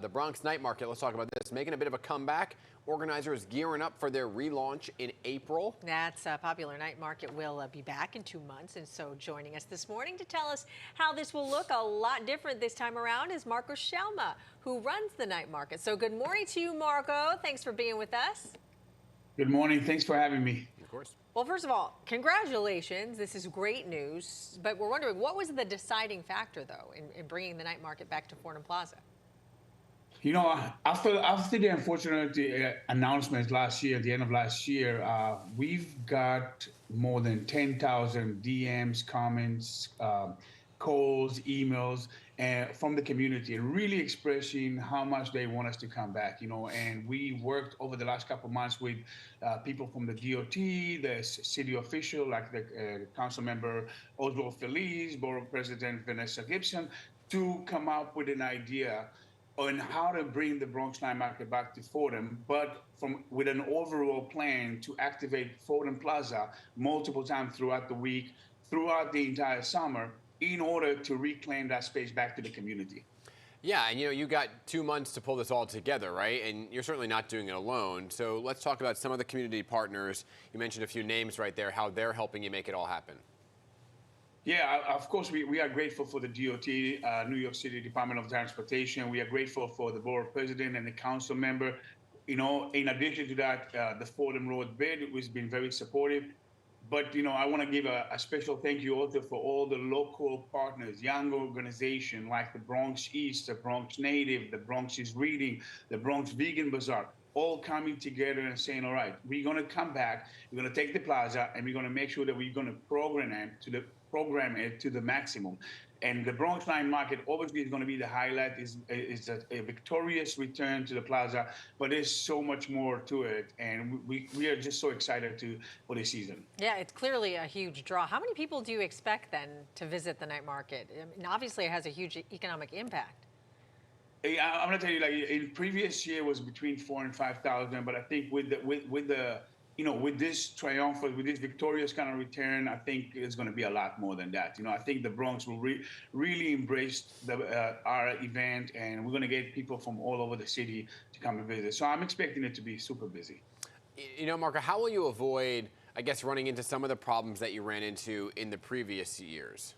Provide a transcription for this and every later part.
The Bronx Night Market, let's talk about this, making a bit of a comeback. Organizers gearing up for their relaunch in April. That's a popular night market will be back in 2 months. And so joining us this morning to tell us how this will look a lot different this time around is Marco Shalma, who runs the night market. So good morning to you, Marco. Thanks for being with us. Good morning. Thanks for having me. Of course. Well, first of all, congratulations. This is great news. But we're wondering, what was the deciding factor, though, in bringing the night market back to Fordham Plaza? You know, after the unfortunate announcements last year, at the end of last year, we've got more than 10,000 DMs, comments, calls, emails from the community, really expressing how much they want us to come back. You know, and we worked over the last couple of months with people from the DOT, the city official like the council member Oswald Feliz, Borough President Vanessa Gibson, to come up with an idea on how to bring the Bronx Night Market back to Fordham, but with an overall plan to activate Fordham Plaza multiple times throughout the week, throughout the entire summer, in order to reclaim that space back to the community. Yeah, and you got 2 months to pull this all together, right? And you're certainly not doing it alone. So let's talk about some of the community partners. You mentioned a few names right there, how they're helping you make it all happen. Yeah, of course, we are grateful for the DOT, New York City Department of Transportation. We are grateful for the borough president and the council member. You know, in addition to that, the Fordham Road bid has been very supportive. But, you know, I want to give a special thank you also for all the local partners, young organizations like the Bronx East, the Bronx Native, the Bronx is Reading, the Bronx Vegan Bazaar, all coming together and saying, all right, we're going to come back, we're going to take the plaza, and we're going to make sure that we're going to program it to the maximum. And the Bronx Night Market obviously is going to be the highlight, is a victorious return to the plaza, but there's so much more to it. And we are just so excited for this season. Yeah, it's clearly a huge draw. How many people do you expect then to visit the night market? I mean, obviously it has a huge economic impact. I'm going to tell you, like in previous year was between 4,000 and 5,000, but I think with this triumphant, with this victorious kind of return, I think it's going to be a lot more than that. You know, I think the Bronx will really embrace our event, and we're going to get people from all over the city to come and visit. So I'm expecting it to be super busy. You know, Marco, how will you avoid, I guess, running into some of the problems that you ran into in the previous years?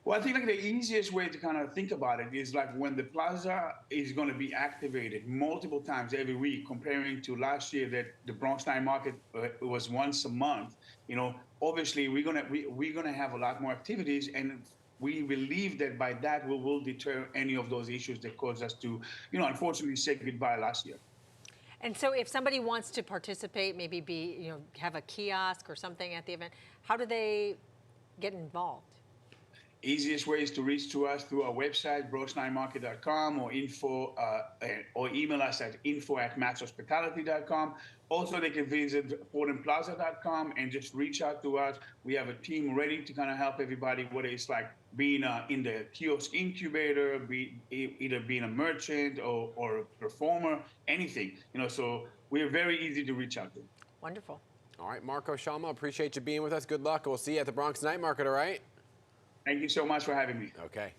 Well, I think like the easiest way to kind of think about it is like when the plaza is going to be activated multiple times every week, comparing to last year that the Bronx Night Market was once a month. You know, obviously we're gonna have a lot more activities, and we believe that by that we will deter any of those issues that caused us to, you know, unfortunately say goodbye last year. And so if somebody wants to participate, maybe have a kiosk or something at the event, how do they get involved? Easiest way is to reach to us through our website, bronxnightmarket.com, or email us at info@maxhospitality.com. Also, they can visit fordhamplaza.com and just reach out to us. We have a team ready to kind of help everybody, whether it's like being in the kiosk incubator, either being a merchant or a performer, anything. You know, so we're very easy to reach out to. Wonderful. All right, Marco Shalma, appreciate you being with us. Good luck. We'll see you at the Bronx Night Market, all right? Thank you so much for having me. Okay.